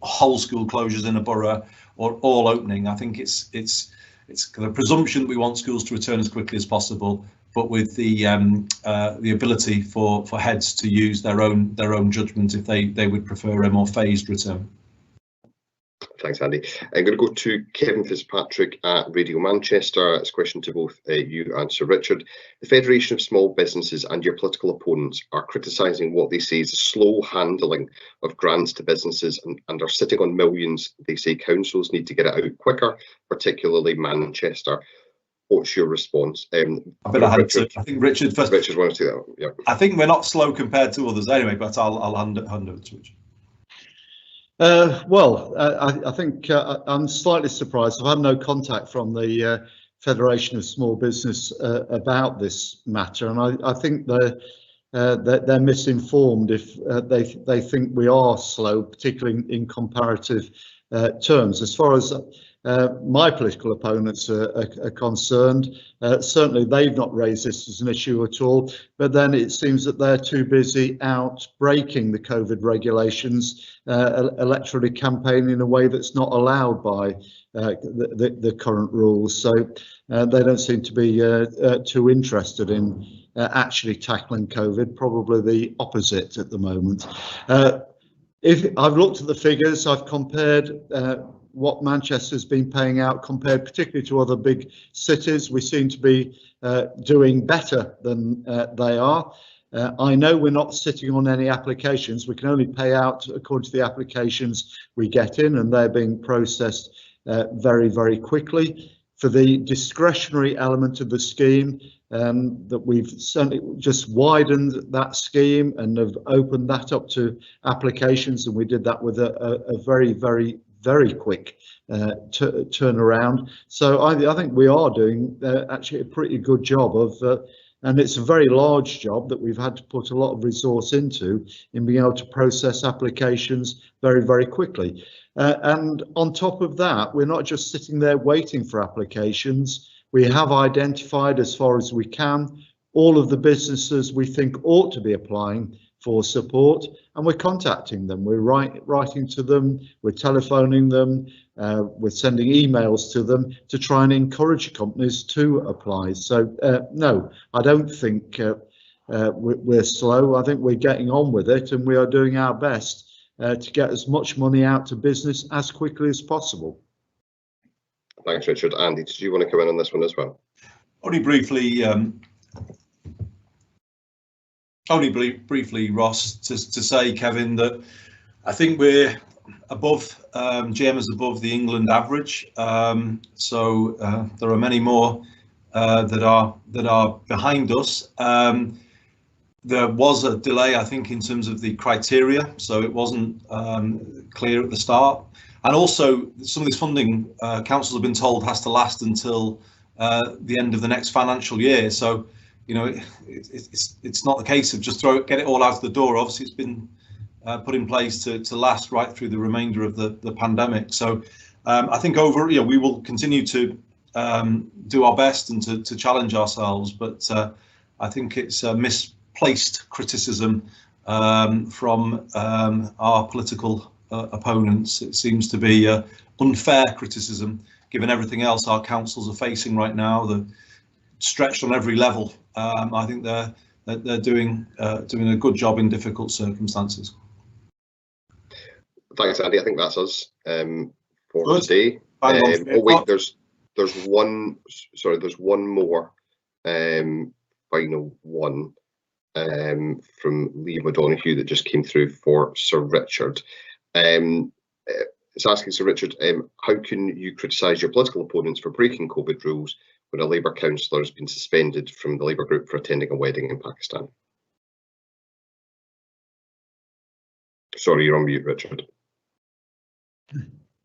whole school closures in a borough or all opening. I think it's the presumption that we want schools to return as quickly as possible, but with the ability for heads to use their own judgment if they would prefer a more phased return. Thanks, Andy. I'm going to go to Kevin Fitzpatrick at Radio Manchester. It's a question to both you and Sir Richard. The Federation of Small Businesses and your political opponents are criticising what they say is a slow handling of grants to businesses and are sitting on millions. They say councils need to get it out quicker, particularly Manchester. What's your response? I think Richard first. Richard wants to do that. Yeah. I think we're not slow compared to others anyway, but I'll hand over to Richard. I think I'm slightly surprised. I've had no contact from the Federation of Small Business about this matter, and I think they're misinformed if they think we are slow, particularly in comparative terms. As far as my political opponents are concerned, certainly they've not raised this as an issue at all, but then it seems that they're too busy out breaking the COVID regulations, electorally campaigning in a way that's not allowed by the current rules. So they don't seem to be too interested in actually tackling COVID, probably the opposite at the moment. If I've looked at the figures, I've compared what Manchester's been paying out compared particularly to other big cities. We seem to be doing better than they are. I know we're not sitting on any applications. We can only pay out according to the applications we get in, and they're being processed very, very quickly. For the discretionary element of the scheme, that we've certainly just widened that scheme and have opened that up to applications, and we did that with a very, very, very quick turnaround. So I think we are doing actually a pretty good job of, and it's a very large job that we've had to put a lot of resource into in being able to process applications very, very quickly. And on top of that, we're not just sitting there waiting for applications. We have identified, as far as we can, all of the businesses we think ought to be applying for support, and we're contacting them. We're writing to them, we're telephoning them, we're sending emails to them to try and encourage companies to apply. So no, I don't think we're slow. I think we're getting on with it, and we are doing our best to get as much money out to business as quickly as possible. Thanks, Richard. Andy, did you want to come in on this one as well? Only briefly, Ross, to say, Kevin, that I think we're above, GM is above the England average. So there are many more that are behind us. There was a delay, I think, in terms of the criteria, so it wasn't clear at the start. And also, some of this funding, councils have been told, has to last until the end of the next financial year. So, you know, it's not the case of just get it all out the door. Obviously, it's been put in place to last right through the remainder of the pandemic. So, I think we will continue to do our best and to challenge ourselves. But I think it's misplaced criticism from our political opponents. It seems to be unfair criticism, given everything else our councils are facing right now. They're stretched on every level. I think they're they're doing a good job in difficult circumstances. Thanks, Andy. I think that's us for Good. today. Oh wait, there's one. Sorry, there's one more final one from Liam O'Donoghue that just came through for Sir Richard. It's asking Sir Richard, how can you criticise your political opponents for breaking COVID rules when a Labour councillor has been suspended from the Labour group for attending a wedding in Pakistan? Sorry, you're on mute, Richard.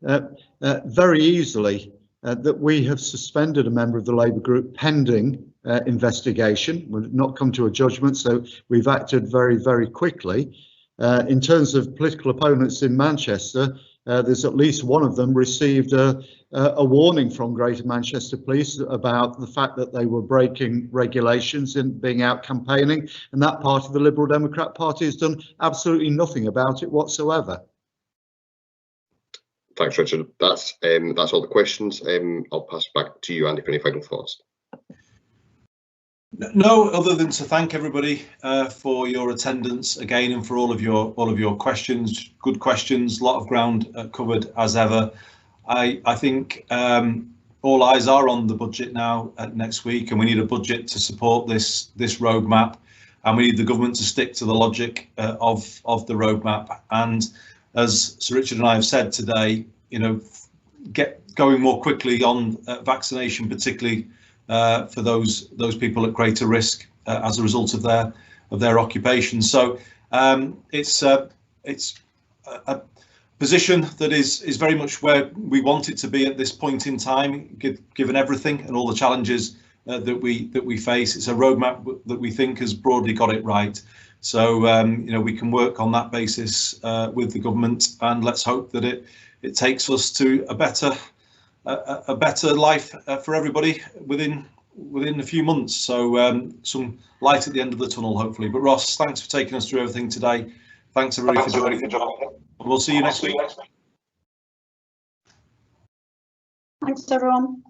Very easily, that we have suspended a member of the Labour group pending investigation. We've not come to a judgment, so we've acted very, very quickly. In terms of political opponents in Manchester, there's at least one of them received a warning from Greater Manchester Police about the fact that they were breaking regulations and being out campaigning, and that part of the Liberal Democrat Party has done absolutely nothing about it whatsoever. Thanks, Richard. That's all the questions. I'll pass back to you, Andy, for any final thoughts. No, other than to thank everybody for your attendance again, and for all of your questions. Good questions, a lot of ground covered as ever. I think all eyes are on the budget now next week, and we need a budget to support this roadmap, and we need the government to stick to the logic of the roadmap. And as Sir Richard and I have said today, you know, get going more quickly on vaccination, particularly for those people at greater risk as a result of their occupation. So it's a position that is very much where we want it to be at this point in time, given everything and all the challenges that we face. It's a roadmap that we think has broadly got it right. So you know, we can work on that basis with the government, and let's hope that it takes us to a better life for everybody within a few months. So some light at the end of the tunnel, hopefully. But Ross, thanks for taking us through everything today. Thanks everybody for joining. We'll see you next week. Thanks, everyone.